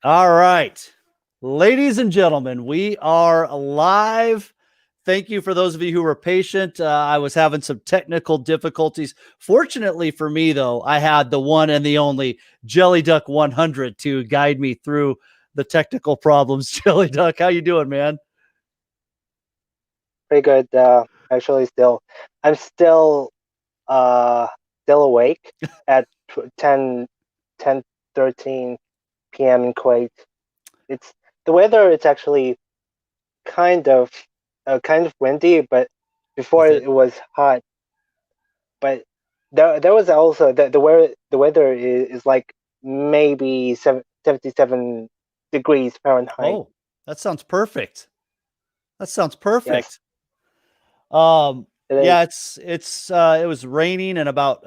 All right. Ladies and gentlemen, we are live. Thank you for those of you who were patient. I was having some technical difficulties. Fortunately for me, though, I had the one and the only Jellyduck100 to guide me through the technical problems. Jellyduck, how you doing, man? Pretty good. Actually, I'm uh still awake at 10 p.m. in Kuwait. It's the weather. It's actually kind of kind of windy, but before Is it? it was hot. But there was also the weather is like maybe 77 degrees Fahrenheit. Oh, that sounds perfect. That sounds Yes, perfect. Um, it is. yeah, it was raining and about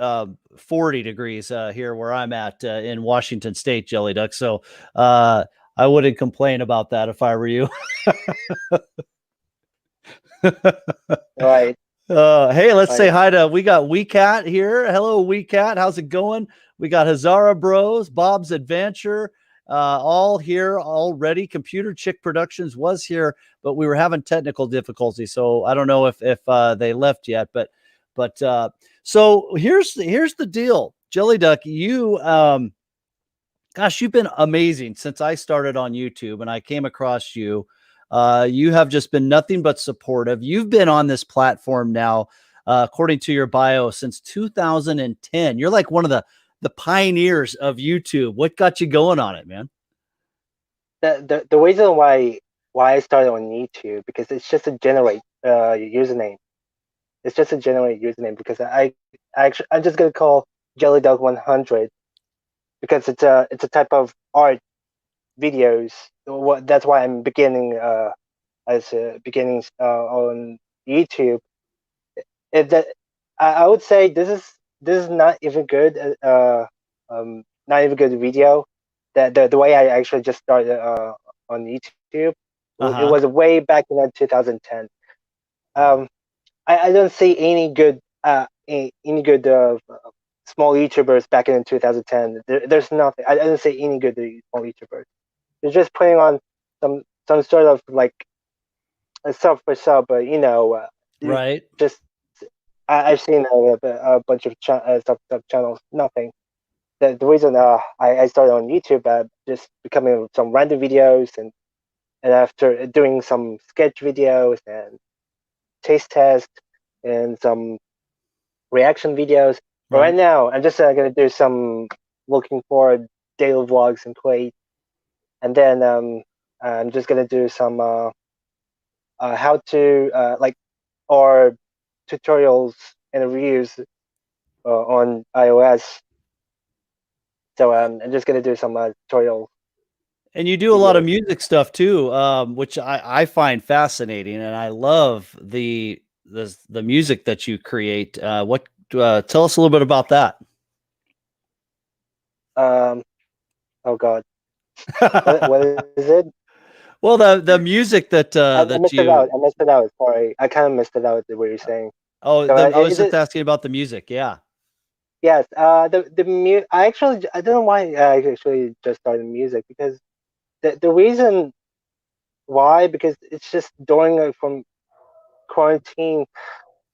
40 degrees here where I'm at in Washington State, Jelly Duck. So uh I wouldn't complain about that if I were you. Right, Hey, let's say right. hi to we got WeCat here. Hello, WeCat. How's it going? We got Hazara Bros, Bob's Adventure, all here already. Computer Chick Productions was here, but we were having technical difficulties, so I don't know if they left yet. But so here's the deal, Jelly Duck. You gosh, you've been amazing since I started on YouTube and I came across you. You have just been nothing but supportive. You've been on this platform now, according to your bio, since 2010. You're like one of the pioneers of YouTube. What got you going on it, man? The reason why I started on YouTube because it's just a generate username. It's just a generate username because I'm just gonna call Jellyduck100 because it's a type of art videos. That's why I'm beginning as beginnings on YouTube. That I would say this is not even good. Not even good video. The way I actually just started on YouTube, it Uh-huh. was way back in 2010. Um, I don't see any good small YouTubers back in 2010. There's nothing. I don't see any good small YouTubers. They're just putting on some sort of like a sub for sub, Right. just I've seen a bunch of sub channels. Nothing. The reason I started on YouTube, just becoming some random videos and after doing some sketch videos and taste test and some reaction videos. But right Right. now, I'm just gonna do some looking forward daily vlogs in Kuwait, and then I'm just gonna do some how to like or tutorials and reviews on iOS. So I'm just gonna do some tutorial And you do a lot of videos. music stuff too, which I find fascinating, and I love the music that you create. What tell us a little bit about that? Um, oh God, what is it? Well, the music that I that missed it out. you I missed it out. Sorry, I kind of missed it out. What you're saying. oh So I was is just it? asking about the music. Yeah. Yes. I actually I don't know why I actually just started music because the reason why because it's just during from quarantine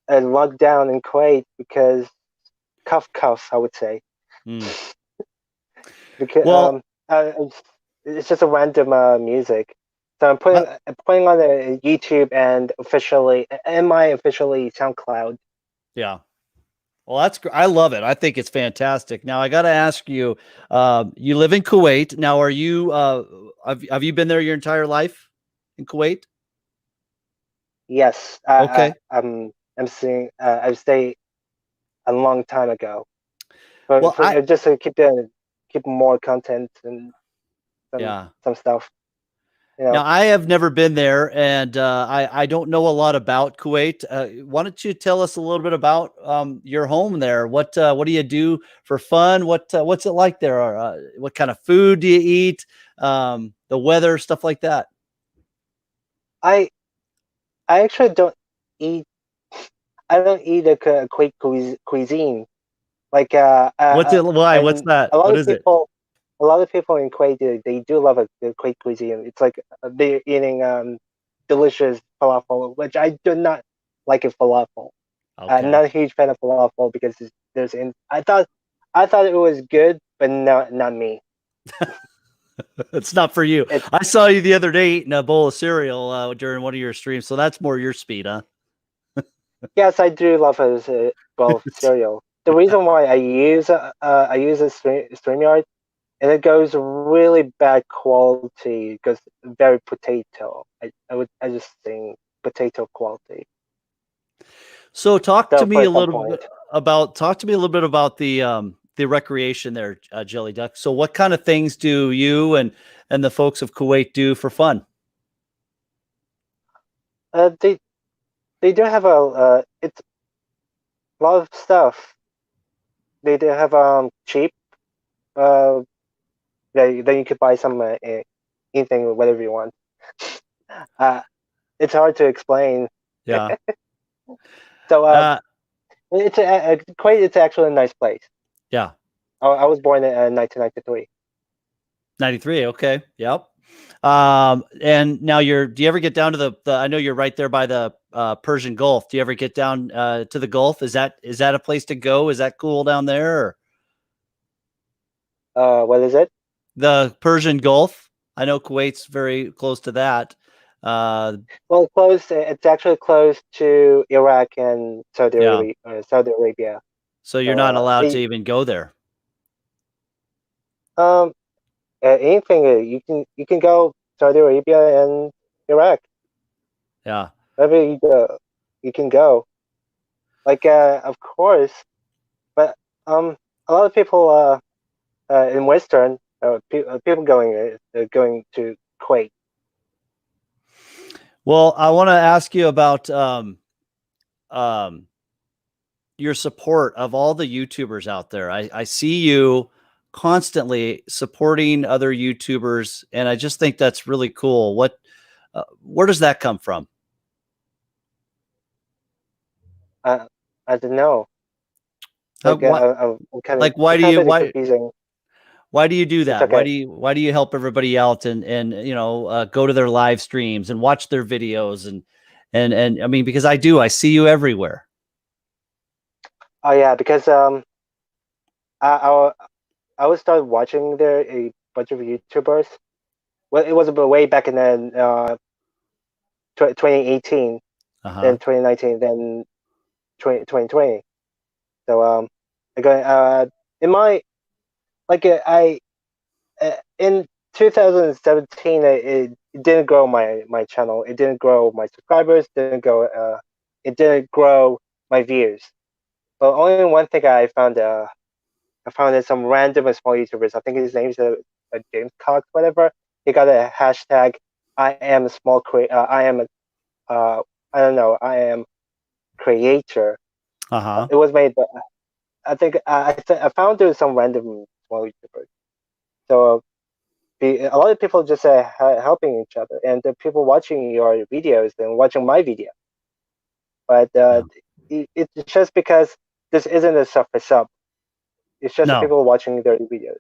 and lockdown in Kuwait because cuff I would say Mm. because Well, it's just a random music. So uh, I'm putting on a YouTube and officially SoundCloud. yeah. Well, I love it. I think it's fantastic. Now I got to ask you. You live in Kuwait now. Are you? Have you been there your entire life in Kuwait? Yes, Okay. I'm seeing I stayed a long time ago, but Well, I just to keep more content and some yeah. some stuff, you know. Now, I have never been there, and I don't know a lot about Kuwait. Why don't you tell us a little bit about your home there? What do you do for fun? What's it like there? What kind of food do you eat? The weather, stuff like that. I I actually eat don't eat a quick cuisine like What's it? Why? What's and that? a lot What of is it? people. a lot of people in Kuwait they do love the Kuwait cuisine. It's like they're eating delicious falafel, which I do not like a falafel. I'm Okay. not a huge fan of falafel because I thought it was good, but not me. It's not for you. It's I saw you the other day eating a bowl of cereal during one of your streams, so that's more your speed, huh? Yes, I do love a bowl of cereal. The reason why I use a StreamYard, and it goes really bad quality, it goes very potato. I just think potato quality. So So for some point, talk to me a little bit about the recreation there, Jelly Duck. So what kind of things do you and the folks of Kuwait do for fun? uh, they they do have it's a lot of stuff. They do have cheap uh then you could buy some anything whatever you want. Uh, it's hard to explain. Yeah. So Uh, it's Kuwait. It's actually a nice place. yeah. I was born in 1993. 93. Okay. Yep. And now do you ever get down to the I know you're right there by the Persian Gulf. Do you ever get down to the Gulf? Is that a place to go? Is that cool down there? Or? What is it? The Persian Gulf. I know Kuwait's very close to that. Uh, Well, close. It's actually close to Iraq and Saudi yeah. Arabia. Saudi Arabia. So you're So not allowed to even go there. um anything you can go Saudi Arabia and Iraq. Yeah. Wherever you go, you can go. Like of course, but a lot of people in Western people going to Kuwait. Well, I want to ask you about um, your support of all the YouTubers out there. I see you constantly supporting other YouTubers, and I just think that's really cool. Where does that come from? I don't know. How, Like what, like, I'm kind of bit confusing. why do you do It's that? okay. Why do you help everybody out and go to their live streams and watch their videos and I mean, because I see you everywhere. Oh yeah, because I I was started watching there a bunch of YouTubers. Well, it was way back in then 2018, then Uh-huh. 2019, then 2020. So I got in my like in 2017 it didn't grow my channel. It didn't grow my subscribers. Didn't go. It didn't grow my views. But only one thing I found that some random small YouTubers. I think his name is James Cox, whatever. He got a hashtag. I am a small I am a I don't know. I am creator. Uh-huh. It was made, but I think I found there was some random small YouTubers. So a lot of people just helping each other, and the people watching your videos and watching my video. But Yeah. it's just because this isn't a sub for sub. It's just the No. people watching their videos.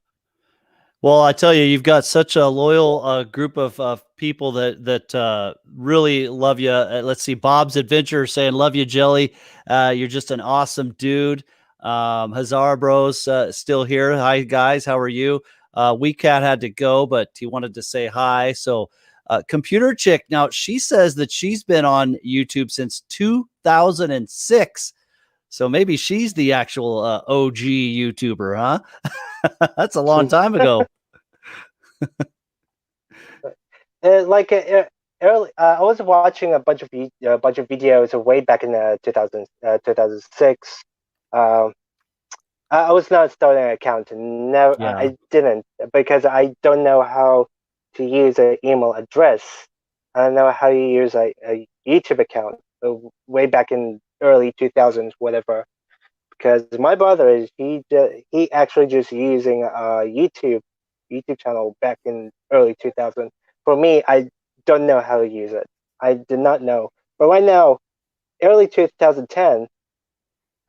Well, I tell you, you've got such a loyal group of people that really love you. Let's see, Bob's Adventure saying, "Love you, Jelly. You're just an awesome dude." Hazara Bros still here. Hi guys, how are you? WeCat had to go, but he wanted to say hi. So, Computer Chick. Now she says that she's been on YouTube since 2006. So maybe she's the actual OG YouTuber, huh? That's a long time ago. Like early, I was watching a bunch of videos way back in 2006. Um, I was not starting an account. No, Yeah. I didn't because I don't know how to use an email address. I don't know how you use a YouTube account way back in early 2000s, whatever. Because my brother he actually just using a YouTube channel back in early 2000. For me, I don't know how to use it. I did not know. But right now, early 2010,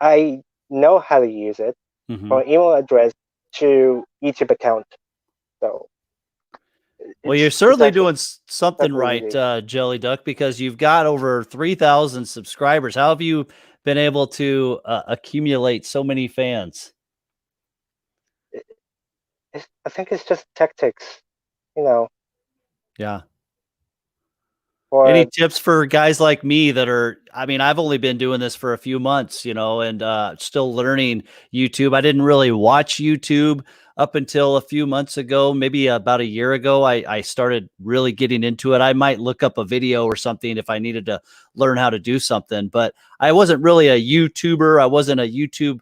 I know how to use it Hmm. from email address to YouTube account. So Well, you're it's certainly actually doing something right, easy. Jelly Duck, because you've got over 3,000 subscribers. How have you been able to accumulate so many fans? I think it's just tactics, you know, Yeah. Any for tips for guys like me that are, I mean, I've only been doing this for a few months, and still learning YouTube. I didn't really watch YouTube up until a few months ago, maybe about a year ago. I started really getting into it. I might look up a video or something if I needed to learn how to do something, but I wasn't really a YouTuber. I wasn't a YouTube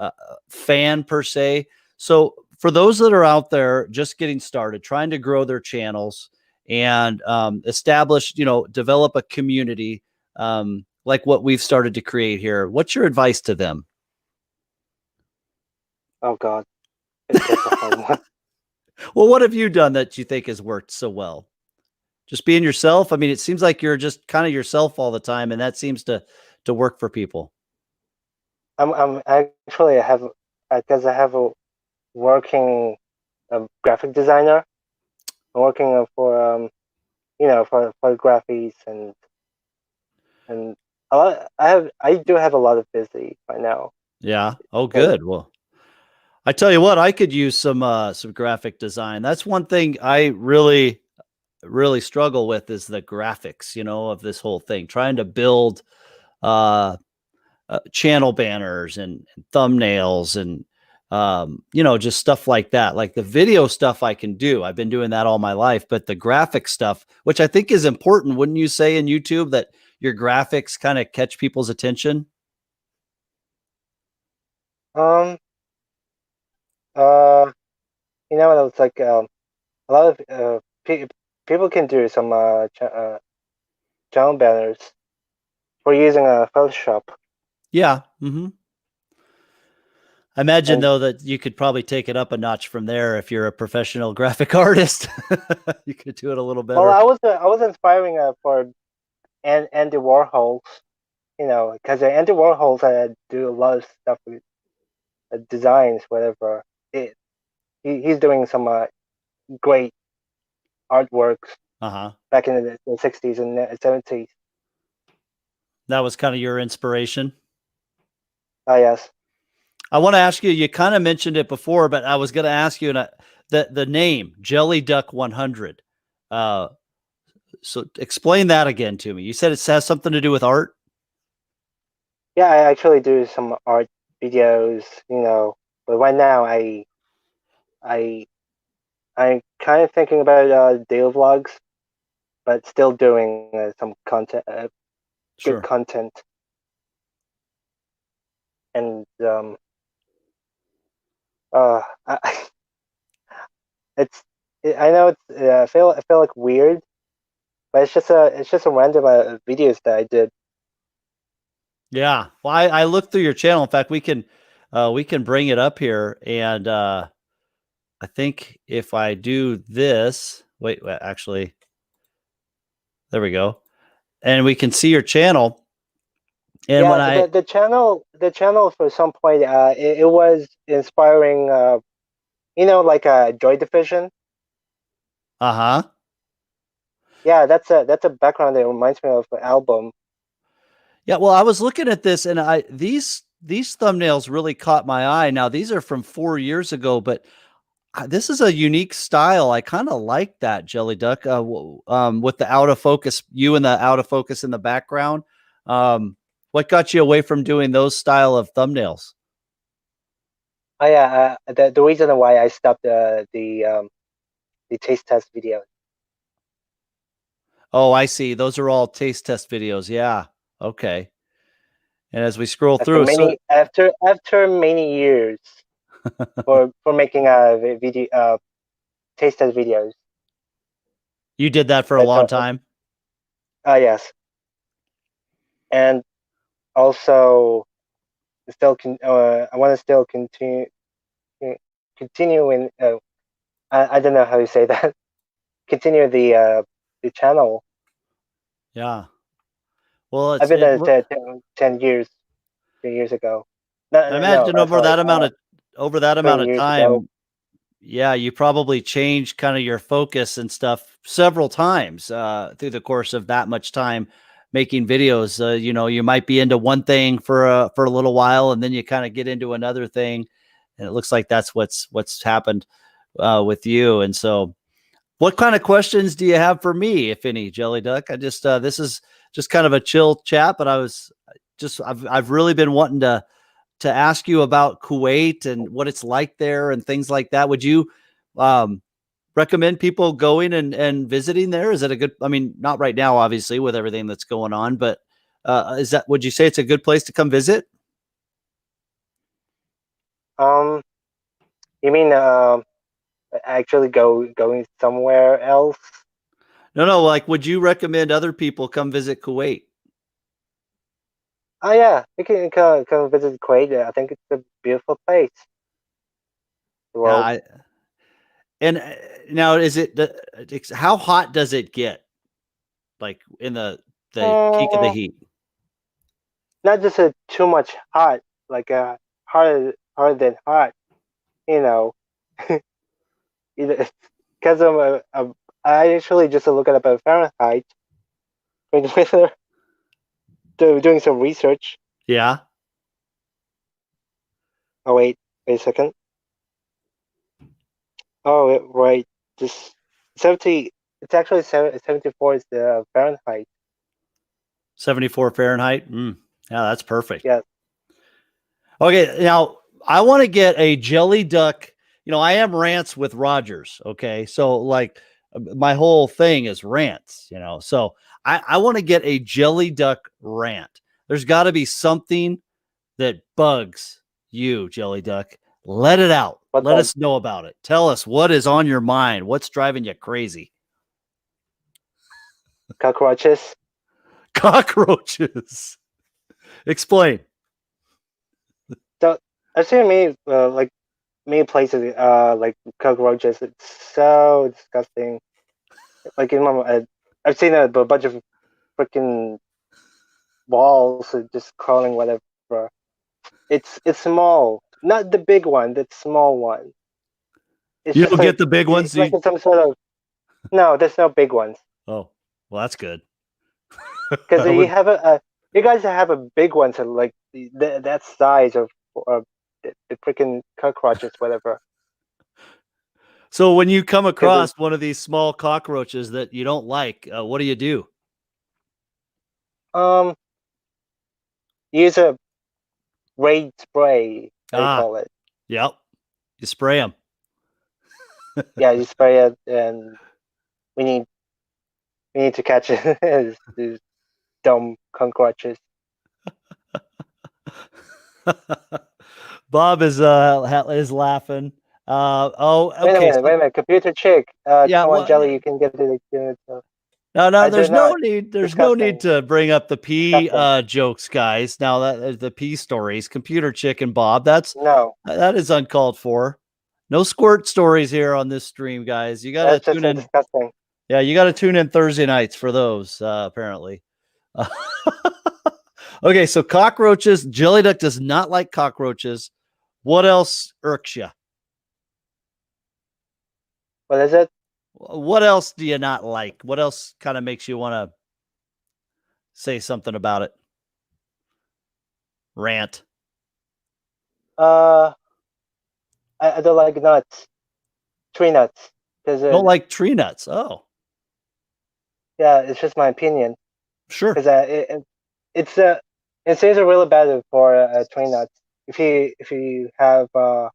uh, fan per se. So for those that are out there just getting started, trying to grow their channels, and establish, develop a community like what we've started to create here. What's your advice to them? oh God, that's a hard one. Well, what have you done that you think has worked so well? Just being yourself. I mean, it seems like you're just kind of yourself all the time, and that seems to work for people. I'm actually I have because I have a working graphic designer. I'm working for for graphics and a lot. I do have a lot of busy right now. Yeah. Oh, Because good. Well, I tell you what, I could use some graphic design. That's one thing I really struggle with is the graphics, of this whole thing. Trying to build uh channel banners and thumbnails and just stuff like that. Like the video stuff I can do. I've been doing that all my life, but the graphic stuff, which I think is important, wouldn't you say in YouTube that your graphics kind of catch people's attention? um uh it's like a lot of people can do some channel banners for using Photoshop. Yeah. I imagine And though that you could probably take it up a notch from there if you're a professional graphic artist. You could do it a little well, better. I was inspiring for Andy Warhols, because Andy Warhols do a lot of stuff with designs, whatever. He's doing some great artworks Uh-huh. back in the 60s and 70s. That was kind of your inspiration. Ah, yes. I want to ask you, you kind of mentioned it before, but I was going to ask you the name Jellyduck100. Uh, so explain that again to me. You said it has something to do with art. Yeah, I actually do some art videos, but right now I I'm kind of thinking about daily vlogs, but still doing some content, good Sure. content, and uh, I, it's I know it's I feel like weird, but it's just a random videos that I did. Yeah. Well, I looked through your channel. In fact, we can bring it up here, and I think if I do this, wait, actually, there we go, and we can see your channel. And when Yeah, I, the channel for some point it was inspiring like Joy Division. uh-huh. Yeah, that's a background that reminds me of an album. Yeah, well, I was looking at this and these thumbnails really caught my eye. Now, these are from 4 years ago, but this is a unique style. I kind of like that, Jelly Duck, with the out of focus, you and the out of focus in the background. What got you away from doing those style of thumbnails? Oh yeah, the reason why I stopped the taste test video. Oh, I see. Those are all taste test videos. Yeah. Okay. And as we scroll After through, so many years for making video taste test videos. you did that for a That's long time. yes, and also I want to still continue in I don't know how you say that. Continue the channel. Yeah. Well, I've it's been it. there 10 years, 3 years ago. I No, imagine over sorry, that amount of 20 years ago. time, Yeah, you probably changed kind of your focus and stuff several times through the course of that much time making videos. You know, you might be into one thing for a little while, and then you kind of get into another thing, and it looks like that's what's happened with you. And so, what kind of questions do you have for me, if any, Jelly Duck? I just this is just kind of a chill chat, but I've really been wanting to ask you about Kuwait and what it's like there and things like that. Would you recommend people going and visiting there? Is it a good, I mean, not right now, obviously, with everything that's going on, but would you say it's a good place to come visit? Um, you mean actually going somewhere else? No, like, would you recommend other people come visit Kuwait? Oh yeah, you can come visit Kuwait. I think it's a beautiful place. The Yeah. world. And now how hot does it get? Like in the peak of the Uh, heat? Not just too much hot, like harder than hot. You know, because I actually just look at about Fahrenheit when doing some research. Yeah. Oh wait a second. Oh right, just 70. It's actually 74 is the Fahrenheit. 74 Fahrenheit. Yeah, that's perfect. Yeah. Okay, now I want to get a jelly duck. You know, I am rants with Rogers. Okay, so like my whole thing is rants. You know, so I want to get a jelly duck rant. There's got to be something that bugs you, jelly duck. Let it out. What Let about us know about it. Tell us what is on your mind. What's driving you crazy? cockroaches? Cockroaches. Explain. So I've seen many places like cockroaches. It's so disgusting. Like I've seen a bunch of freaking balls just crawling whatever. It's small, not the big one. That small one. It's You just don't like get the big ones. it's like some sort of no. There's no big ones Oh, well, that's good. because I would. you guys have a big one to like that size of the freaking cockroaches whatever. So when you come Because across one of these small cockroaches that you don't like, what do you do? um use a raid spray. How do you Ah, call it? yep. You spray them. Yeah, you spray it, and we need we need to catch it. These dumb cockroaches. Bob is laughing. Okay. Wait So a minute, computer chick. yeah, Come on, well, Jelly, you can get it. no, I do there's no not. need. There's no need Disgusting. to bring up the pee Disgusting. jokes, guys. Now that the pee stories, computer chick and Bob. No, That is uncalled for. No squirt stories here on this stream, guys. You got to that's just tune in. disgusting. Yeah, you got to tune in Thursday nights for those, apparently. Okay, so cockroaches. Jelly Duck does not like cockroaches. What else irks you? What is it? What else do you not like? What else kind of makes you want to say something about it? Rant. Uh, I don't like nuts. Tree nuts. Because Don't like tree nuts. Oh, yeah, it's just my opinion. sure. Because it's it seems really bad for tree nuts. If you have a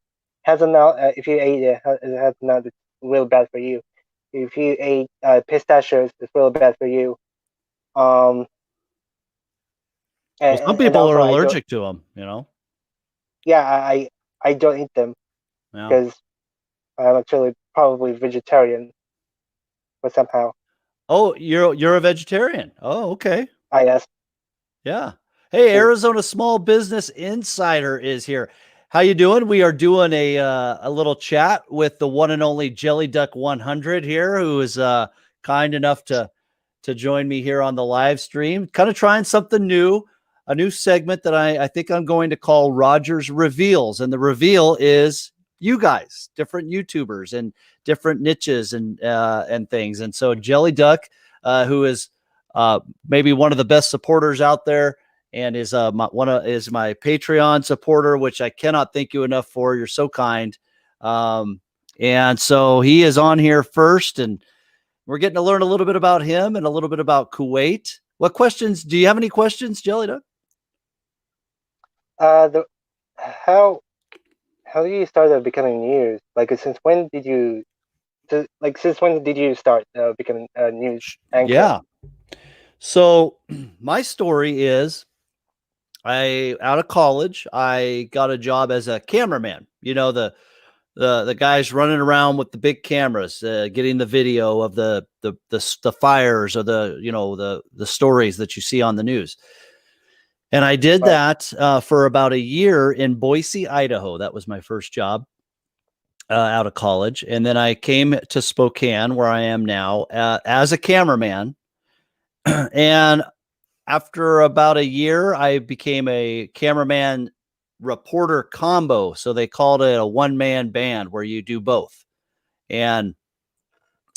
nut, if you ate it has a nut, it's really bad for you. If you ate pistachios, it's really bad for you. Um, Well, some and people are also I don't. allergic to them, you know? Yeah, I don't eat them Yeah. because I'm actually probably vegetarian, but somehow Oh, you're a vegetarian. Oh, okay. I guess. Yeah. Hey, Mm. Arizona Small Business Insider is here. How you doing? We are doing a little chat with the one and only Jellyduck100 here, who is kind enough to join me here on the live stream. Kind of trying something new, a new segment that I think I'm going to call Rogers Reveals, and the reveal is you guys, different YouTubers and different niches and things. And so Jellyduck, who is maybe one of the best supporters out there, and is is my Patreon supporter, which I cannot thank you enough for. You're so kind. And so he is on here first, and we're getting to learn a little bit about him and a little bit about Kuwait. What questions? Do you have any questions, Jellyduck? The how how did you start becoming news? Like since when did you start becoming a news anchor? Yeah. So my story is out of college, I got a job as a cameraman. You know, the guys running around with the big cameras, getting the video of the fires or the stories that you see on the news. And I did that for about a year in Boise, Idaho. That was my first job out of college. And then I came to Spokane, where I am now, as a cameraman. And after about a year, I became a cameraman reporter combo. So they called it a one-man band where you do both. And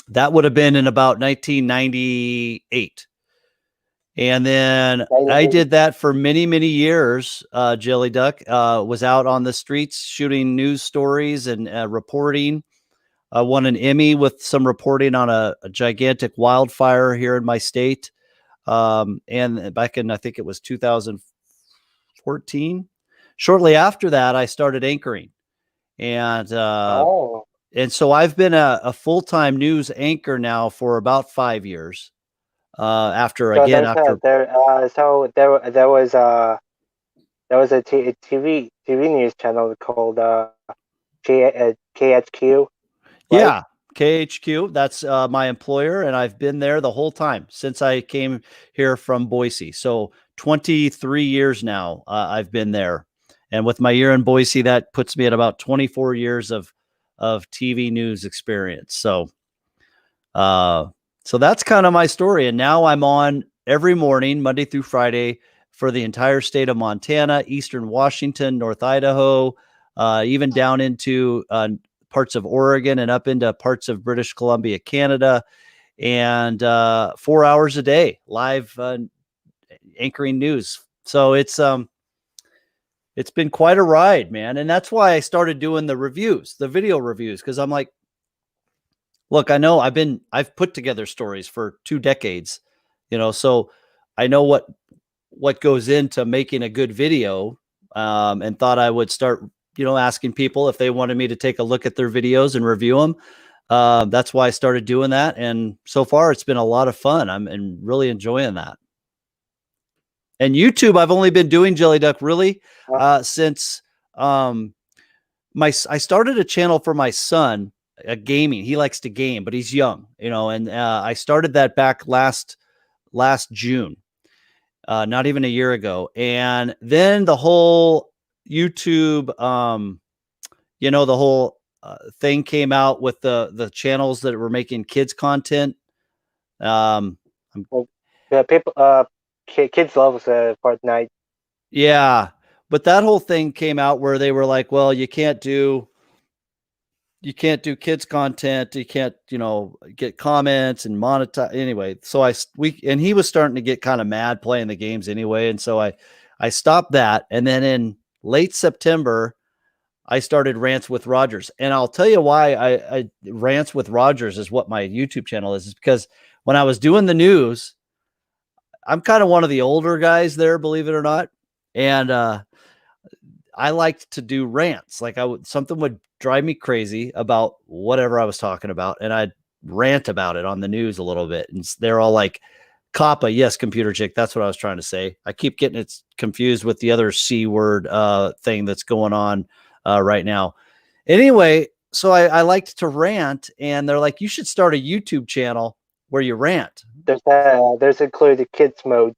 that would have been in about 1998. And then I did that for many, many years. Jellyduck was out on the streets shooting news stories and reporting. I won an Emmy with some reporting on a gigantic wildfire here in my state. And back in, I think it was 2014. Shortly after that, I started anchoring. And so I've been a full-time news anchor now for about 5 years. After so again, there was a TV news channel called KHQ. Right? Yeah, KHQ. That's my employer, and I've been there the whole time since I came here from Boise. So 23 years now, I've been there, and with my year in Boise, that puts me at about 24 years of TV news experience. So, so that's kind of my story. And now I'm on every morning, Monday through Friday, for the entire state of Montana, Eastern Washington, North Idaho, even down into parts of Oregon and up into parts of British Columbia, Canada, and 4 hours a day live anchoring news. So it's been quite a ride, man. And that's why I started doing the reviews, the video reviews, because I'm like, look, I know I've put together stories for 2 decades, so I know what goes into making a good video, and thought I would start, asking people if they wanted me to take a look at their videos and review them. That's why I started doing that. And so far it's been a lot of fun. I'm really enjoying that. And YouTube, I've only been doing Jellyduck really, since, I started a channel for my son, gaming. He likes to game, but he's young, and I started that back last June, not even a year ago. And then the whole YouTube, the whole thing came out with the channels that were making kids content. Kids love Fortnite. Yeah, but that whole thing came out where they were like, well, you can't do kids content. You can't, get comments and monetize anyway. So and he was starting to get kind of mad playing the games anyway. And so I stopped that. And then in late September, I started Rants with Rogers. And I'll tell you why I Rants with Rogers is what my YouTube channel is because when I was doing the news, I'm kind of one of the older guys there, believe it or not. And, I liked to do rants. Like something would drive me crazy about whatever I was talking about. And I'd rant about it on the news a little bit. And they're all like, Kappa, yes, computer chick. That's what I was trying to say. I keep getting it confused with the other C word thing that's going on right now. Anyway, so I liked to rant, and they're like, you should start a YouTube channel where you rant. There's included kids mode.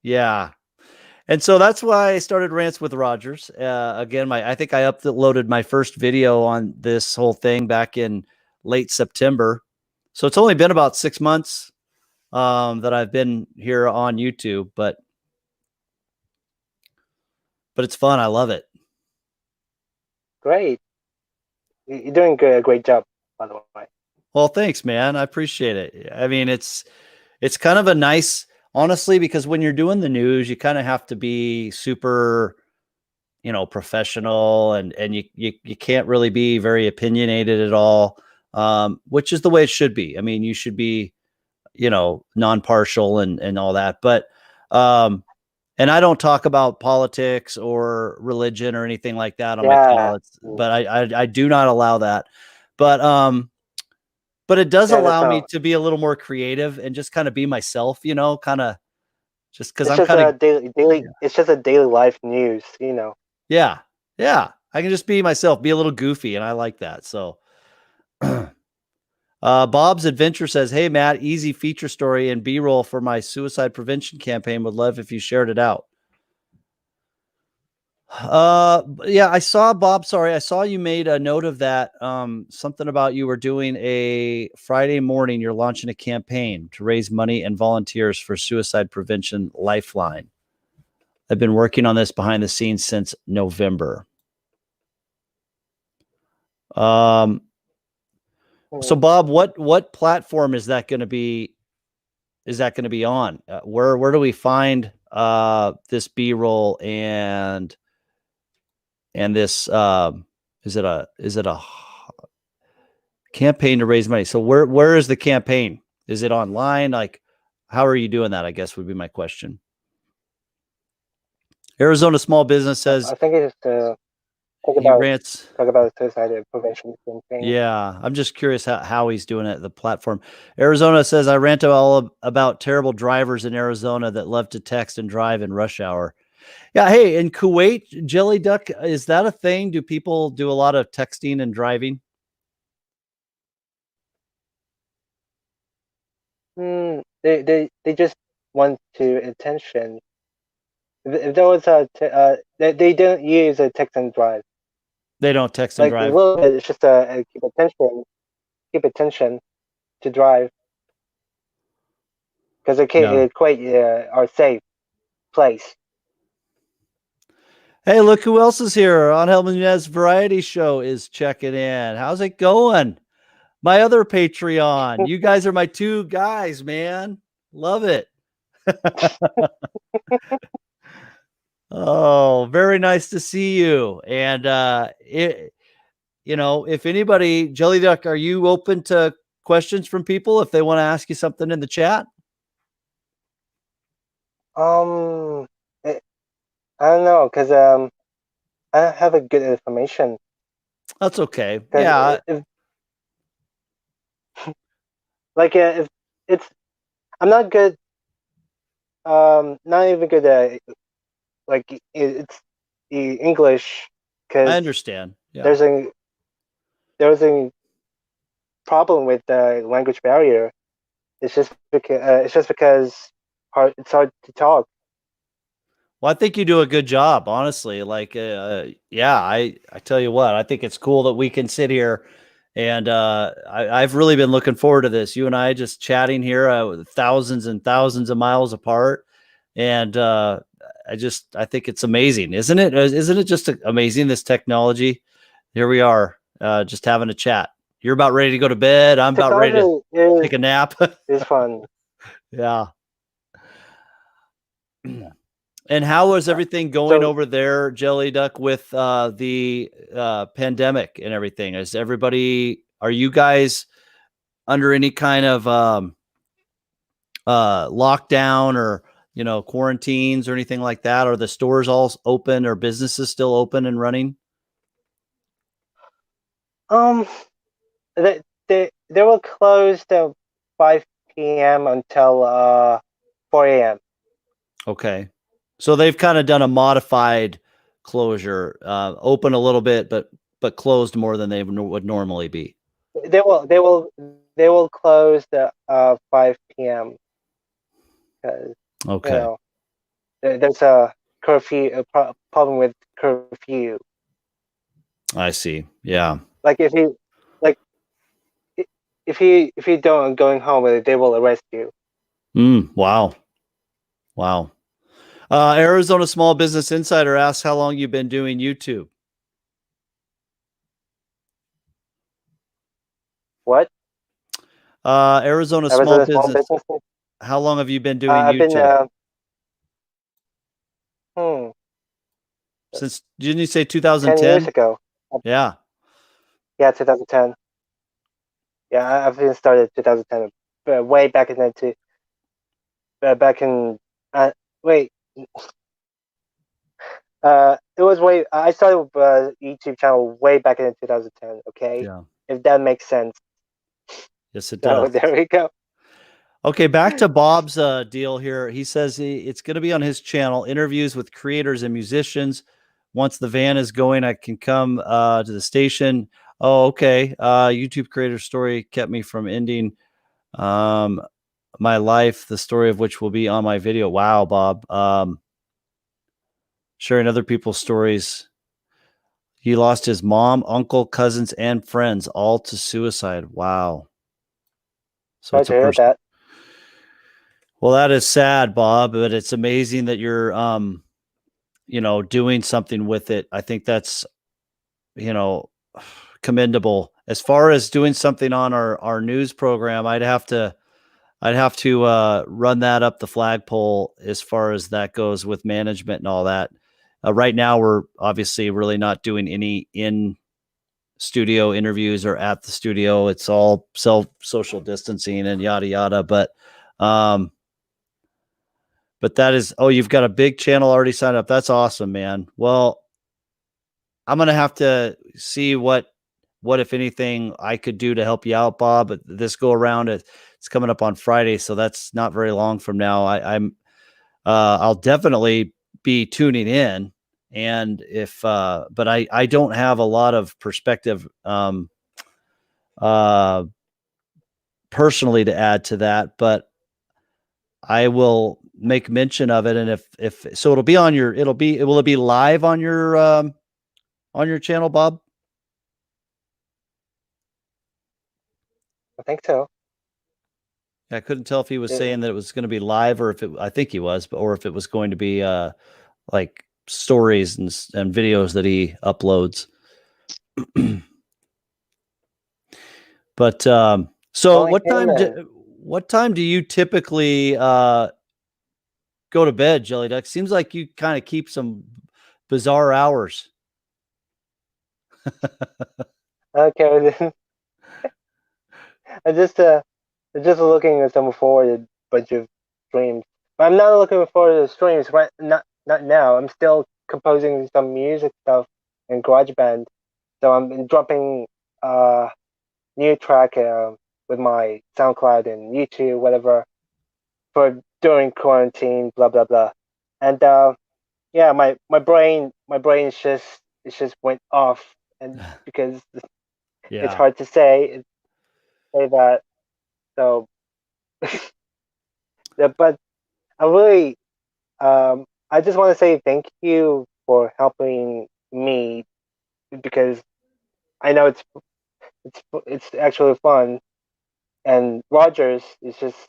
Yeah. And so that's why I started Rants with Rogers. Again, I think I uploaded my first video on this whole thing back in late September. So it's only been about 6 months that I've been here on YouTube, but it's fun. I love it. Great. You're doing a great job, by the way. Well, thanks, man. I appreciate it. I mean, it's kind of a nice, honestly, because when you're doing the news, you kind of have to be super, professional, and you can't really be very opinionated at all, which is the way it should be. I mean, you should be, non-partial and all that. But and I don't talk about politics or religion or anything like that on my channel. But I do not allow that. But it does allow me to be a little more creative and just kind of be myself, kind of just because I'm kind of daily. It's just a daily life news, Yeah. Yeah. I can just be myself, be a little goofy. And I like that. So, Bob's Adventure says, "Hey, Matt, easy feature story and B-roll for my suicide prevention campaign. Would love if you shared it out." Yeah, I saw, Bob. Sorry, I saw you made a note of that. Something about you were doing a Friday morning. You're launching a campaign to raise money and volunteers for Suicide Prevention Lifeline. I've been working on this behind the scenes since November. So, Bob, what platform is that going to be? Is that going to be on? Where do we find this B-roll and this? Is it a campaign to raise money? So where is the campaign? Is it online? Like, how are you doing that? I guess would be my question. Arizona Small Business says, I think it's talk about suicide prevention campaign. Yeah, I'm just curious how he's doing it. The platform. Arizona says, "I rant all about terrible drivers in Arizona that love to text and drive in rush hour." Yeah. Hey, in Kuwait, Jellyduck, is that a thing? Do people do a lot of texting and driving? They just want attention. If there was they don't use a text and drive. They don't text and drive. A little bit. It's just a keep attention to drive because it's quite our safe place. Hey, look who else is here. Angel Munez Variety Show is checking in. How's it going? My other Patreon. You guys are my two guys, man. Love it. Oh, very nice to see you. And if anybody, Jellyduck, are you open to questions from people if they want to ask you something in the chat? I don't know, because I don't have a good information. That's okay. Yeah. If it's, I'm not good. Not even good at it's the English, because I understand. Yeah. There's a problem with the language barrier. It's just because it's hard to talk. Well, I think you do a good job, honestly. Like, yeah, I tell you what, I think it's cool that we can sit here, and I've really been looking forward to this. You and I just chatting here, thousands and thousands of miles apart, and I think it's amazing, isn't it? Isn't it just amazing, this technology? Here we are, just having a chat. You're about ready to go to bed. I'm about ready to take a nap. It's fun. Yeah. And how is everything going over there, Jellyduck, with the pandemic and everything? Are you guys under any kind of lockdown or, quarantines or anything like that? Are the stores all open or businesses still open and running? They were closed at 5 p.m. until 4 a.m. Okay. So they've kind of done a modified closure, open a little bit, but closed more than they would normally be. They will close at 5 p.m. because Okay. There's a curfew, a problem with curfew. I see. Yeah. Like if you don't going home, they will arrest you. Wow. Arizona Small Business Insider asks how long you've been doing YouTube. What? Arizona small Arizona small business. business? How long have you been doing I've been YouTube? hmm, Since, didn't you say 10 years 2010? ago. Yeah. Yeah, 2010. Yeah, I've been started 2010, way back in back in wait. It was way. I started YouTube channel way back in 2010. Okay, Yeah. if that makes sense. Yes, it So does. there we go. Okay, back to Bob's deal here. He says it's going to be on his channel, interviews with creators and musicians. Once the van is going, I can come to the station. Oh, okay. YouTube creator story kept me from ending my life, the story of which will be on my video. Wow, Bob. Sharing other people's stories. He lost his mom, uncle, cousins, and friends all to suicide. Wow. So Sorry it's a to hear person. that. Well, that is sad, Bob, but it's amazing that you're doing something with it. I think that's, you know, commendable. As far as doing something on our news program, I'd have to run that up the flagpole as far as that goes with management and all that. Right now, we're obviously really not doing any in studio interviews or at the studio. It's all social distancing and yada yada. Um, but that is, oh, you've got a big channel already signed up. That's awesome, man. Well, I'm gonna have to see what if anything I could do to help you out, Bob. But this go around, it's coming up on Friday, so that's not very long from now. I'll definitely be tuning in, and if but I don't have a lot of perspective uh personally to add to that, but I will make mention of it. And if so, will it be live on your channel, Bob? I think so. I couldn't tell if he was Yeah. saying that it was going to be live or if I think he was, or if it was going to be like stories and videos that he uploads. But so Only him and what time do you typically go to bed, Jellyduck? Seems like you kind of keep some bizarre hours. okay. I'm just looking at some forward bunch of streams. But I'm not looking forward to streams right not now. I'm still composing some music stuff in GarageBand. So I'm dropping new track with my SoundCloud and YouTube, whatever, for during quarantine, blah blah blah. And yeah, my brain is just it just went off, and because it's Yeah. hard to say that. So yeah, but I really I just want to say thank you for helping me, because I know it's actually fun, and Rogers is just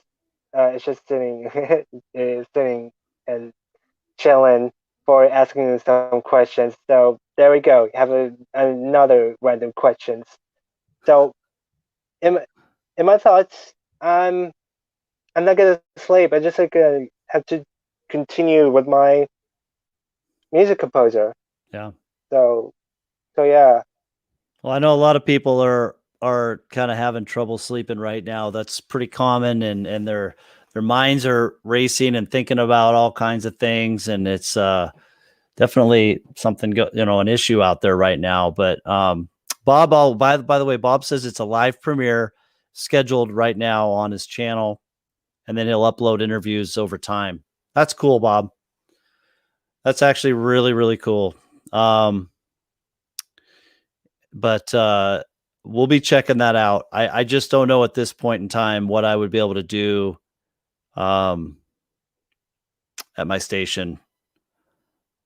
sitting is sitting and chilling for asking some questions. So there we go. Have another random questions. So in in my thoughts, I'm not gonna sleep. I just like have to continue with my music composer. Yeah. So yeah. Well, I know a lot of people are kind of having trouble sleeping right now. That's pretty common, and their minds are racing and thinking about all kinds of things, and it's definitely something an issue out there right now. But Bob, by the way, Bob says it's a live premiere scheduled right now on his channel, and then he'll upload interviews over time. That's cool, Bob. That's actually really, really cool. But we'll be checking that out. I just don't know at this point in time what I would be able to do at my station.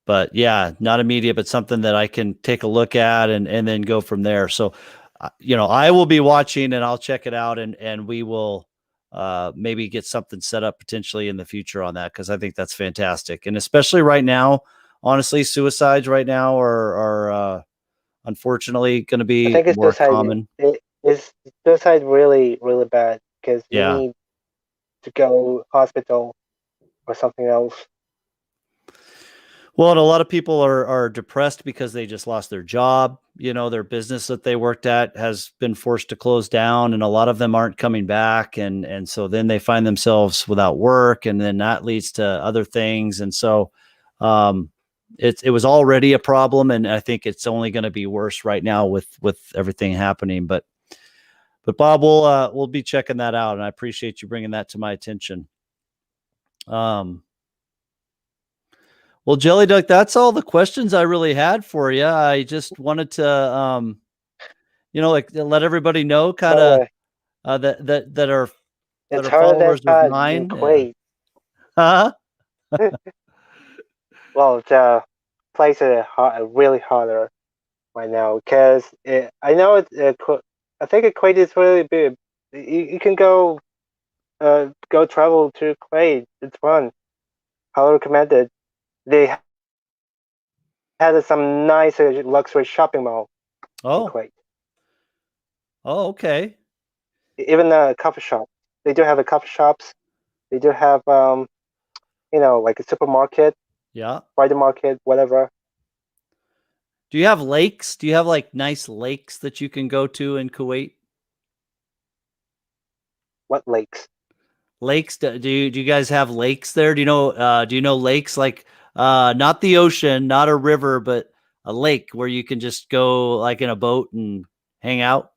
But yeah, not immediate, but something that I can take a look at and then go from there. So, I will be watching and I'll check it out, and we will maybe get something set up potentially in the future on that, because I think that's fantastic. And especially right now, honestly, suicides right now are unfortunately going to I be think it's more suicide. common. is suicide really, really bad because you Yeah. need to go hospital or something else. Well, and a lot of people are depressed because they just lost their job. You know, their business that they worked at has been forced to close down, and a lot of them aren't coming back, and so then they find themselves without work, and then that leads to other things, and so um, it was already a problem, and I think it's only going to be worse right now with everything happening. But Bob, we'll be checking that out, and I appreciate you bringing that to my attention. Um, Well, Jelly Duck, that's all the questions I really had for you. I just wanted to, like let everybody know kind of But that it's are harder than followers of hot in mine. Kuwait. Huh? Well, the places are really harder right now because I know I think Kuwait is really big. You can go travel to Kuwait. It's fun. I recommend it. They had some nice luxury shopping mall in Oh, Kuwait. oh, okay. Even a coffee shop. They do have a coffee shops. They do have like a supermarket, Yeah. Friday market, whatever. Do you have lakes? Do you have like nice lakes that you can go to in Kuwait? What lakes? Lakes? Do you guys have lakes there? Do you know lakes like not the ocean, not a river, but a lake where you can just go like in a boat and hang out?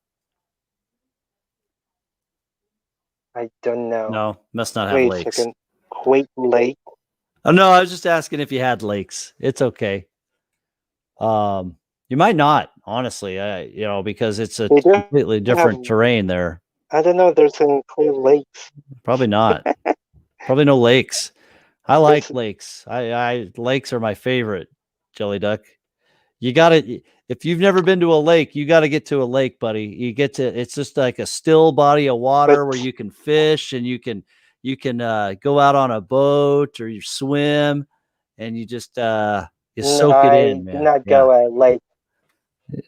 I don't know. No, must not have Wait a lakes. second. Kuwait Lake. Oh no, I was just asking if you had lakes. It's okay. Um, you might not, honestly. Because it's a They do completely have. different terrain there. I don't know. There's some Kuwait lakes. Probably not. Probably no lakes. I like There's lakes. I lakes are my favorite. Jelly Duck. You gotta if you've never been to a lake, you got to get to a lake, buddy. It's just like a still body of but water where you can fish and you can go out on a boat or you swim and you just you soak it I in, do man. not Yeah. go lake.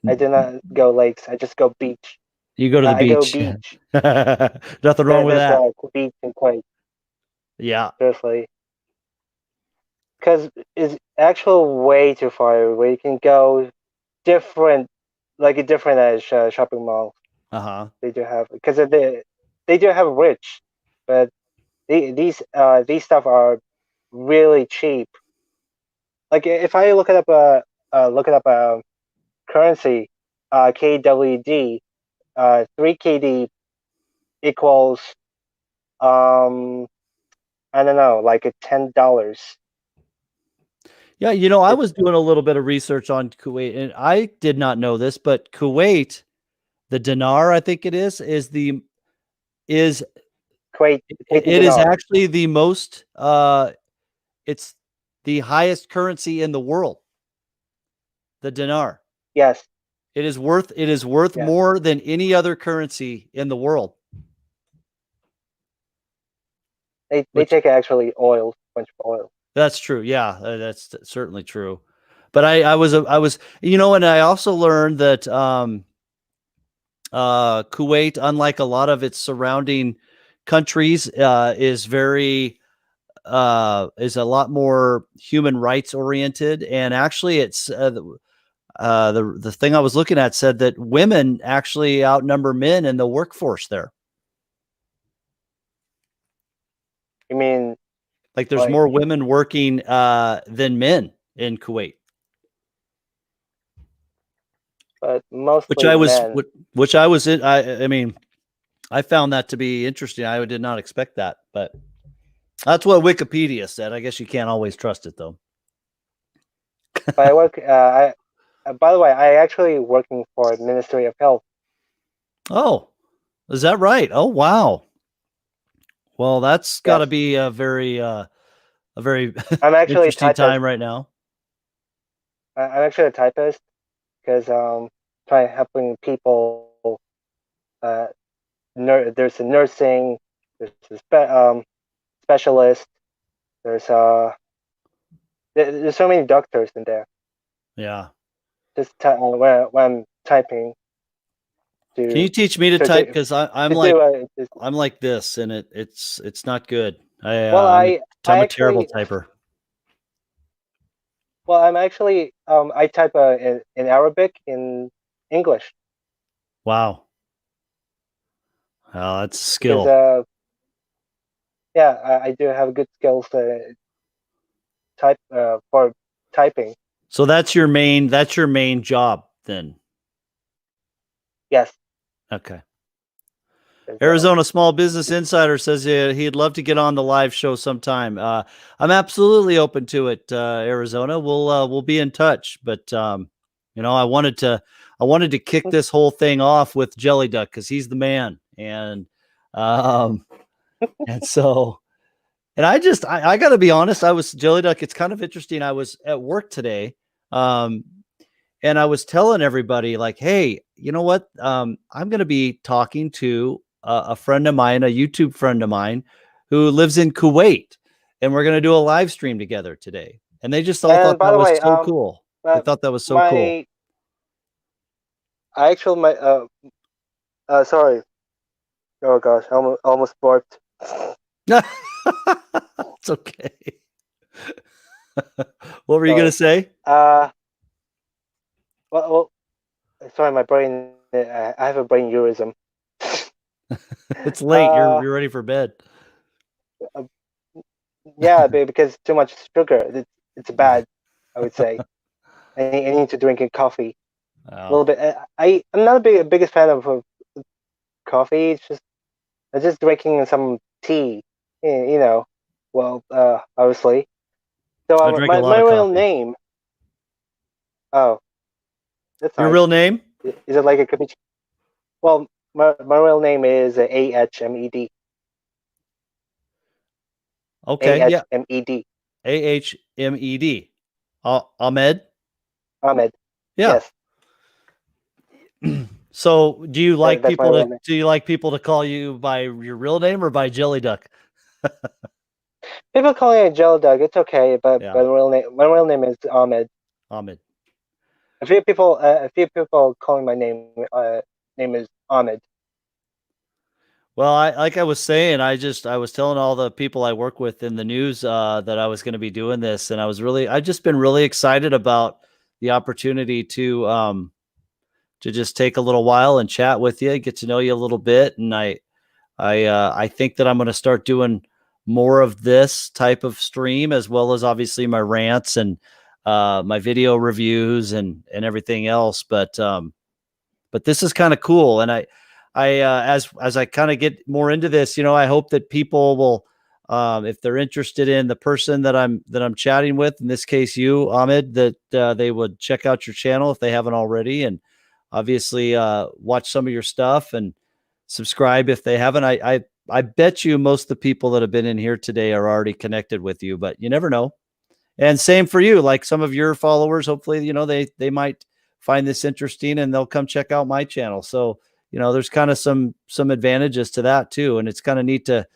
I do not go lakes. I just go beach. You go to the I go beach. beach. Nothing wrong with There's that. a beach in Kuwait. Yeah. Seriously, because it's actual way too far. Where you can go different, like a different shopping mall. Uh-huh. They do have because they do have rich, but these stuff are really cheap. Like if I look it up currency, KWD, 3 KD equals um I don't know, like a $10. Yeah, I It's was doing a little bit of research on Kuwait and I did not know this, but Kuwait, the dinar, I think is Kuwaiti it is dinar. actually the most it's the highest currency in the world, the dinar. Yes, It is worth yes. more than any other currency in the world, They which take actually oil, bunch of oil. that's true. Yeah, that's certainly true. But I was and I also learned that Kuwait, unlike a lot of its surrounding countries, is a lot more human rights oriented, and actually, it's the thing I was looking at said that women actually outnumber men in the workforce there. You mean Like there's like, more women working than men in Kuwait, but which mostly I was men. which I was in. I mean, I found that to be interesting. I did not expect that, but that's what Wikipedia said. I guess you can't always trust it though. But I work. By the way, I actually working for Ministry of Health. Oh, is that right? Oh, wow. Well, that's got to Yes, be a very I'm actually a interesting typist. time right now. I'm actually a typist because trying helping people. Uh, there's a nursing. There's a specialist. There's there's so many doctors in there. Yeah. Just when I'm typing. to Can you teach me to to, type? to, Because I'm to like do this. I'm like this, and it's not good. Well, I I'm a terrible actually typer. well I'm actually I type in Arabic in English Wow. Well, that's a because skill. yeah I do have good skills type for typing. So that's your main job then. Yes. Okay. 'Cause, Arizona Small Business Insider says he'd love to get on the live show sometime. I'm absolutely open to it, Arizona. We'll be in touch. But you know, I wanted to kick this whole thing off with Jellyduck because he's the man, um, and so and I got to be honest. I was Jellyduck. It's kind of interesting. I was at work today, um, and I was telling everybody like, hey, you know what? I'm going to be talking to a friend of mine, a YouTube friend of mine, who lives in Kuwait, and we're going to do a live stream together today. And they just all thought and by that the was way, so cool. They thought that was so cool. my I actually my sorry. Oh gosh, I almost barked. It's okay. What were you going Sorry. to say? Well, sorry, my brain. I have a brain aneurysm. It's late. Uh, You're ready for bed. uh, yeah, because too much sugar. It's bad. I would say. I need to drink a coffee a little Wow. bit. I'm not biggest fan of coffee. It's just I'm just drinking some tea. You know, well, obviously. So I drink a lot my of real coffee. name. Oh, that's Your nice. real name? Is it like a community? Well, my real name is Ahmed. Okay. Yeah. Ahmed. Ahmed. Ahmed. Ahmed. Yeah. Yes, So, that's my real name. do you like people to call you by your real name or by Jelly Duck? People call me a Jellyduck. It's okay, but Yeah, my real name is Ahmed. Ahmed. A few people calling my name is Ahmed. Well, I like I was saying, I was telling all the people I work with in the news that I was going to be doing this, and I've just been really excited about the opportunity to just take a little while and chat with you, get to know you a little bit, and I think that I'm going to start doing more of this type of stream as well as obviously my rants and my video reviews and everything else. But this is kind of cool, and as I kind of get more into this, you know, I hope that people will. If they're interested in the person that I'm chatting with, in this case you, Ahmed, that they would check out your channel if they haven't already, and obviously watch some of your stuff and subscribe if they haven't. I bet you most of the people that have been in here today are already connected with you, but you never know. And same for you. Like some of your followers, hopefully, you know, they might find this interesting and they'll come check out my channel. So, you know, there's kind of some advantages to that too. And it's kind of neat to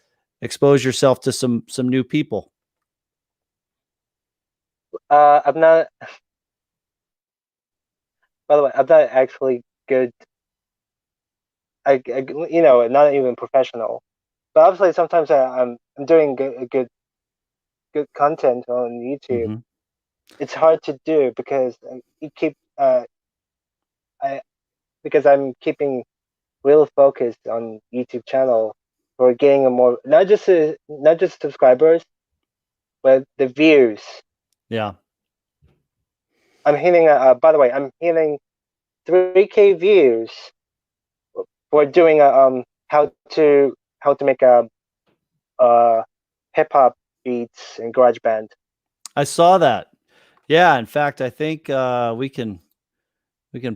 expose yourself to some new people. I'm not. By the way, I'm not actually good. You know, not even professional. But obviously, sometimes I'm doing good content on YouTube. Mm-hmm. It's hard to do because you keep I because I'm keeping real focused on YouTube channel for getting a more not just subscribers but the views. Yeah. I'm hitting by the way, I'm hitting 3K views for doing a how to make a hip hop beats in GarageBand. I saw that. Yeah. In fact, I think we can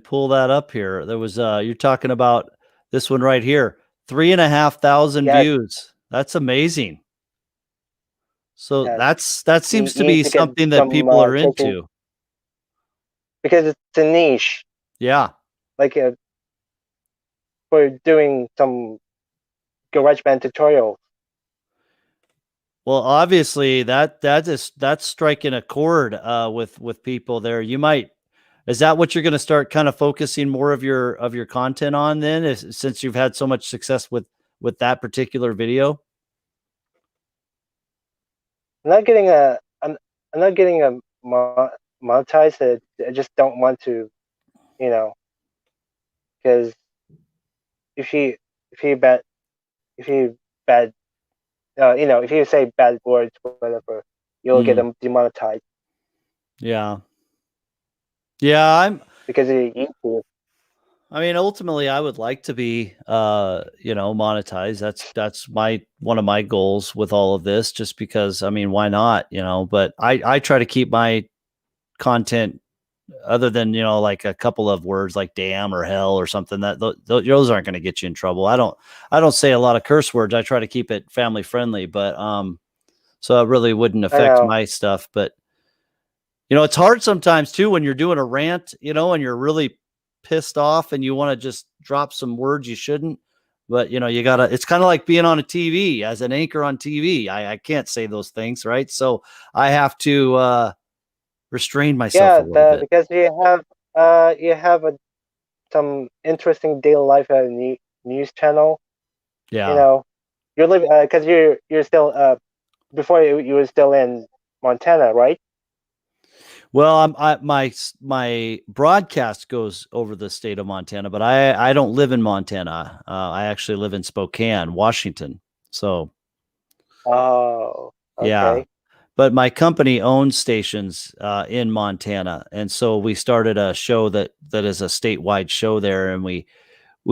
pull that up here. There was you're talking about this one right here. 3,500 Yes, views. That's amazing. So yes. that seems to You need be to get something that some people are attention into. because it's a niche, Yeah. like for doing some GarageBand tutorials. Well, obviously that's striking a chord with people there. You might Is that what you're going to start kind of focusing more of your content on then, since you've had so much success with that particular video? I'm not getting a I'm not getting a monetized. I just don't want to, you know, because if you if you bad if you bad if you say bad words whatever, you'll get them demonetized. Yeah. Yeah, because of YouTube. I mean, ultimately, I would like to be, monetized. That's one of my goals with all of this. Just because, I mean, why not? But I try to keep my content, other than like a couple of words like "damn" or "hell" or something, that those aren't going to get you in trouble. I don't say a lot of curse words. I try to keep it family friendly, but so it really wouldn't affect my stuff. But it's hard sometimes too when you're doing a rant, and you're really pissed off and you want to just drop some words you shouldn't. But you gotta, it's kind of like being on a TV as an anchor on TV. I can't say those things, right? So I have to restrain myself a little bit. Because you have some interesting daily life news channel. Yeah. You're living because you're still before you were still in Montana, right? Well, my broadcast goes over the state of Montana, but I don't live in Montana. I actually live in Spokane, Washington. So, oh, okay. Yeah, but my company owns stations in Montana, and so we started a show that is a statewide show there, and we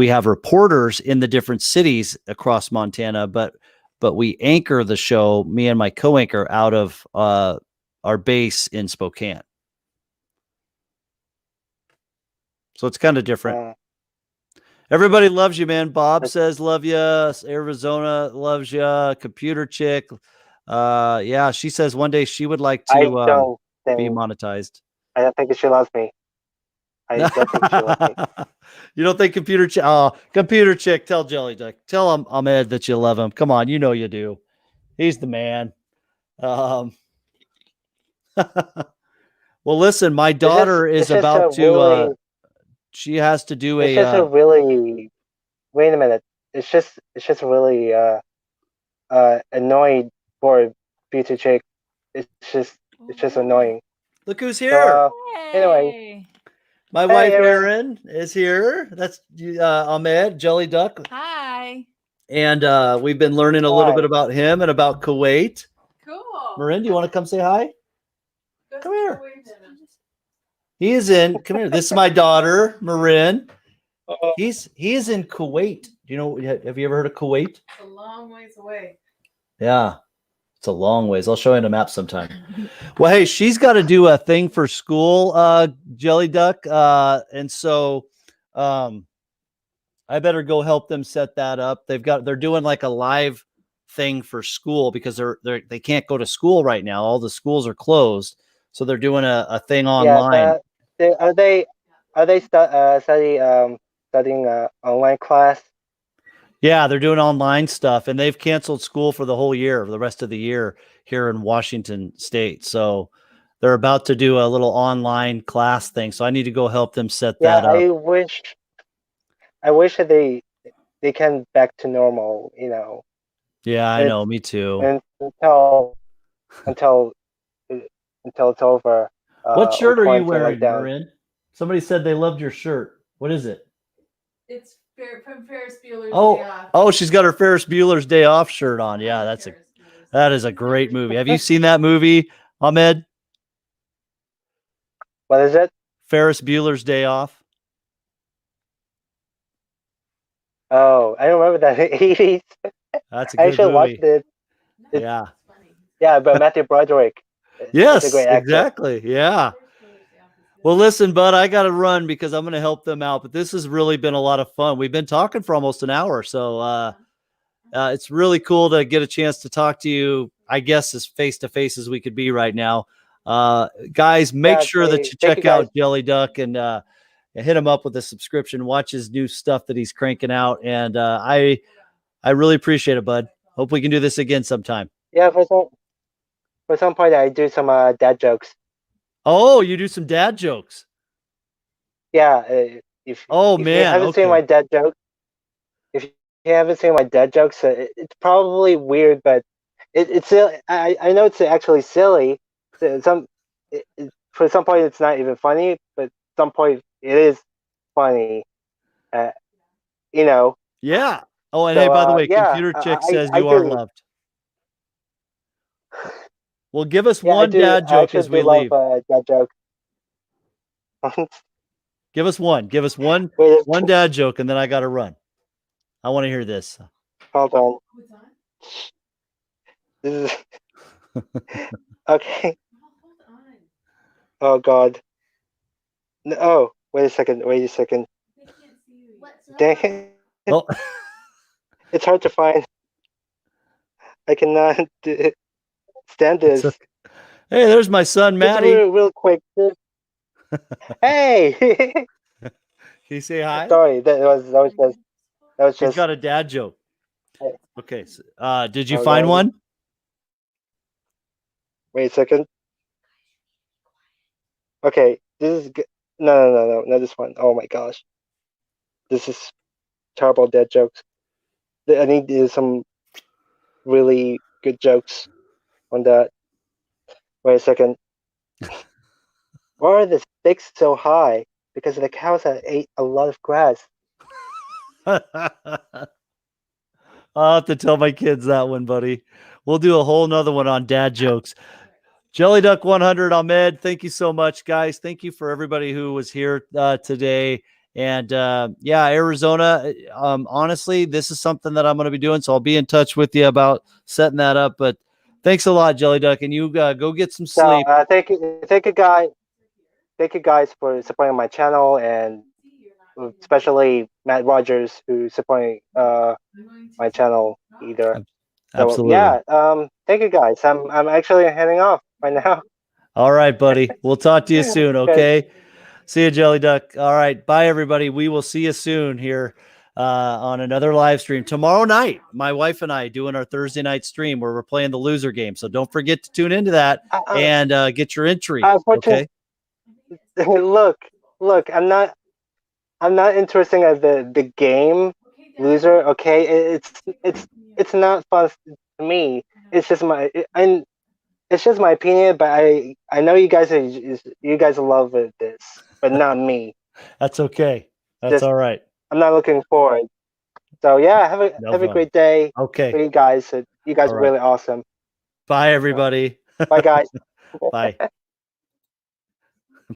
have reporters in the different cities across Montana, but we anchor the show, me and my co-anchor, out of our base in Spokane. So it's kind of different. Everybody loves you, man. Bob says love you. Arizona loves you. Computer Chick. Yeah, she says one day she would like to be monetized. I don't think she loves me. I don't think she loves me. You don't think Computer Chick? Oh, Computer Chick, tell Jellyduck. Tell him, Ahmed, that you love him. Come on, you do. He's the man. Well, listen, my daughter is about to. She has to do It's just a really. Wait a minute. It's just really annoying for Future Chick. It's just annoying. Look who's here. Anyway, my wife Erin is here. That's Ahmed, Jellyduck. Hi. And we've been learning a little bit about him and about Kuwait. Cool. Marin, do you want to come say hi? Come here. He is in. Come here. This is my daughter, Marin. He is in Kuwait. Do you know? Have you ever heard of Kuwait? It's a long ways away. Yeah, it's a long ways. I'll show you on a map sometime. Well, hey, she's got to do a thing for school, Jellyduck, and so I better go help them set that up. They're doing like a live thing for school because they can't go to school right now. All the schools are closed, so they're doing a thing online. Are they studying online class? Yeah, they're doing online stuff, and they've canceled school for the whole year, for the rest of the year here in Washington State. So they're about to do a little online class thing. So I need to go help them set that up. I wish that they can back to normal. Yeah, I know. Me too. And until it's over. What shirt are you wearing, Marin? Somebody said they loved your shirt. What is it? It's from Ferris Bueller's Day Off. Oh, she's got her Ferris Bueller's Day Off shirt on. Yeah, that is a great movie. Have you seen that movie, Ahmed? What is it? Ferris Bueller's Day Off. Oh, I remember that in the 80s. That's a good movie. I actually watched it. Yeah, but Matthew Broderick. Yes, exactly. Yeah. Well, listen, bud, I got to run because I'm going to help them out. But this has really been a lot of fun. We've been talking for almost an hour. So it's really cool to get a chance to talk to you, I guess, as face-to-face as we could be right now. Guys, make sure that you check out Jellyduck and hit him up with a subscription. Watch his new stuff that he's cranking out. And I really appreciate it, bud. Hope we can do this again sometime. Yeah, for some point, I do some dad jokes. Oh, you do some dad jokes. yeah. Oh If you man, haven't seen my okay. dad joke, if you haven't seen my dad jokes, it's probably weird, but it's I know it's actually silly. So for some point it's not even funny, but some point it is funny. Uh, you know. Yeah. Oh, and hey, So by the way, yeah, Computer Chick says I you are do. loved. Well, give us Yeah, I one do. dad I joke actually as do we love leave. dad jokes. Give us one. Give us one Wait, one dad joke, and then I got to run. I want to hear this. hold on. What's on? This is okay. Oh, hold on. Oh God. No, oh, wait a second. Wait a second. They can't see you. What's Dang it. Oh, It's hard to find. I cannot stand it's this. okay. Hey, there's my son, Just Maddie. real quick. Hey. Can you say hi? Sorry. That was He's just. got a dad joke. Okay. So, did you Oh find God. one? Wait a second. Okay. This is. No. Not this one. Oh my gosh. This is terrible dad jokes. I need some really good jokes on that. Wait a second. Why are the stakes so high? Because the cows have ate a lot of grass. I'll have to tell my kids that one, buddy. We'll do a whole nother one on dad jokes. Jellyduck100, Ahmed, thank you so much, guys. Thank you for everybody who was here today. And yeah, Arizona, honestly, this is something that I'm going to be doing. So I'll be in touch with you about setting that up. But thanks a lot, Jellyduck. And you go get some So sleep. thank you guys for supporting my channel, and especially Matt Rogers who supporting my channel either. So Absolutely. yeah, thank you guys. I'm actually heading off right now. All right, buddy. We'll talk to you soon. Okay. Okay. See you, Jelly Duck. All right. Bye, everybody. We will see you soon here on another live stream tomorrow night. My wife and I doing our Thursday night stream where we're playing the loser game. So don't forget to tune into that and get your entry. Unfortunately, Okay. look, I'm not interested in the game loser. Okay, it's not fun to me. It's just it's just my opinion. But I know you guys love this, but not me. That's okay. That's Just all right. I'm not looking forward. So yeah, No have a problem. great day. Okay. For you guys. You guys All are right. really awesome. Bye, everybody. Bye, guys. Bye.